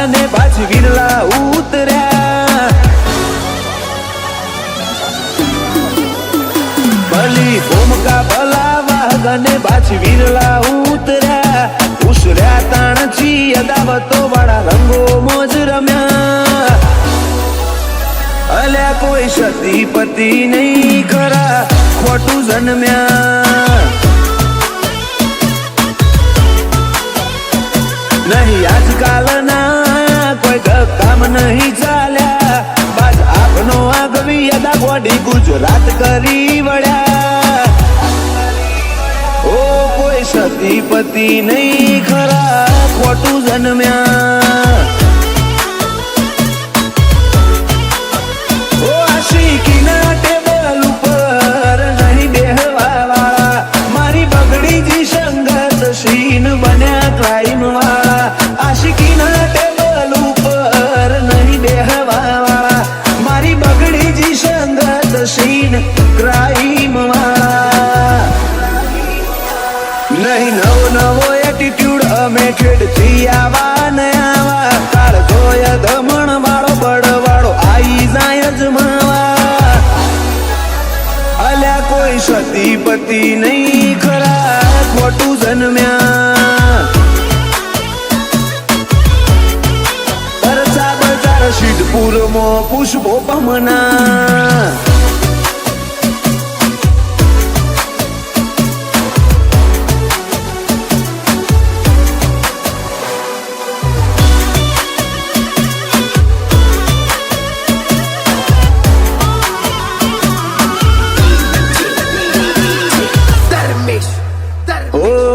ને પાછી વિરલા ઉતર્યા ભલી ભૂમકા ભલા વાગને પાછી વિરલા ઉતર્યા ઉસર્યા તાણચી અદાવતો વાળા રંગો મોજ રમ્યા અલ્યા કોઈ સતી પતિ નહીં ખરા ખોટું જન્મ્યા નહીં આજકાલના કોઈ કામ નહીં ચાલ્યા બાદ આપનો આગવી અદા ગોડી ગુજરાત કરી વળ્યા ઓ કોઈ સતી પતિ નહીં ખરા ખોટું જન્મ્યા ઓ આશિકીના ટેબલ ઉપર નહીં બેહવા વાળા મારી બગડી જી સંગત સીન બન્યા ક્રાઇમ વાળા આશિકીના ટેબલ ઉપર નહીં બેહવા વાળા મારી બગડી જી સંગત સીન ક્રાઇમ વાળા નહીં નવો નવો એટીટ્યુડ અમે ખેડથી આવા ને આવા કાળ જોય ધમણ વાળો બળવાળો આઈ જાય જમાવા અલ્યા કોઈ સતી પતિ નહીં ખરા ખોટું જન્મ્યા પરસા બજાર સિદ્ધપુરમાં પુષ્પો પમના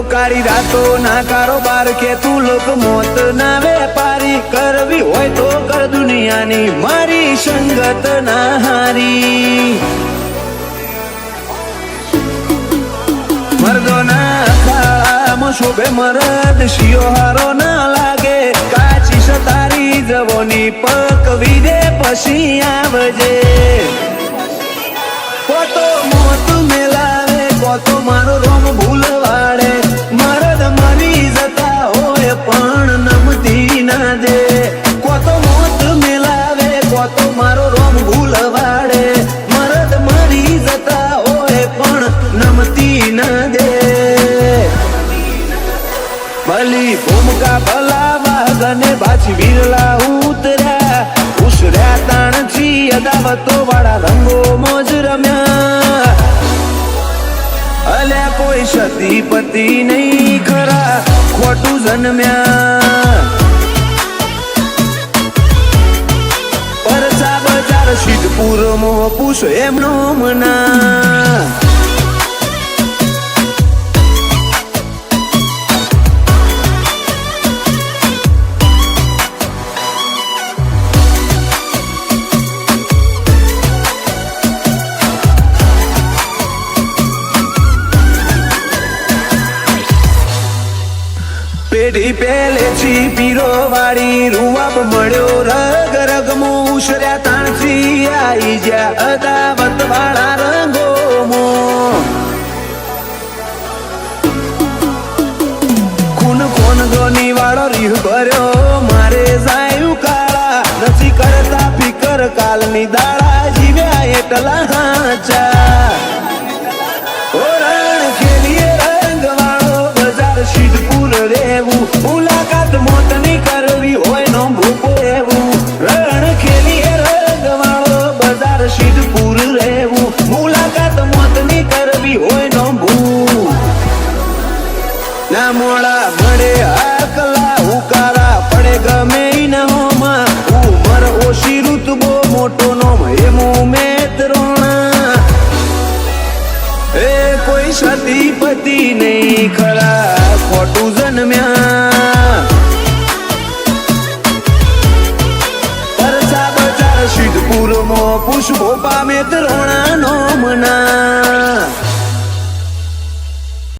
કાળી રાતો ના કારોબાર કે તું લોક મોત ના વેપારી કરવી હોય તો કર દુનિયાની મારી સંગત ના હારી મર્દો ના અખાડામાં શોભે મરદ શિયો હારો ના લાગે કાચી સતારી જવોની પકવી દે પછી આવજે કોતો મોત મેલાવે કોતો મારો રોમ ભૂલવાડે મરદ મરી જતા હોય પણ નમતી ના દે કોતો મોત મેલાવે કોતો મારો રોમ ભૂલવાડે મરદ મરી જતા હોય પણ નમતી ના દે ભલી ભૂમકા ભલા વાગને પાછી વિરલા ઉતર્યા ઉસર્યા તાણચી અદાવતો વાળા રંગો મોજ રમ્યા અલ્યા કોઈ સતી પતિ નહીં ખરા ખોટું જન્મ્યા પરસા બજાર સિદ્ધપુરમાં પૂછો એમનો મના પેઢી પહેલેથી પીરો વાળી રૂવાબ મળ્યો રગ રગમો ઉસર્યા તાણથી આઈ જ્યાં અદાવત વાળા રંગોમો ખૂન કોન ગોની વાળો રીહ ભર્યો મારે જાયું કાળા નથી કરતા ફિકર કાલની દાડા જીવ્યા એટલા હાચા ઓરણ ખેલીએ રંગ વાળો બજાર સિદ્ધપુર રેવું મુલાકાત મોતની કરવી હોય નો ભૂપો એવું રણ ખેલીએ રંગ વાળો બજાર સિદ્ધપુર રેવું મુલાકાત મોતની કરવી હોય નો ભૂ ના મોડા મળે આકલા ઉકારા પડે ગમે ના હોમાં ઉમર ઓછી ઋતબો મોટો નો એમું મેં રોણા એ કોઈ સતી પતિ નહીં ખરા ખોટું જન્મ્યા પરસા બજાર સિદ્ધપુરમાં પુષ્પો પામે રોણા નો મના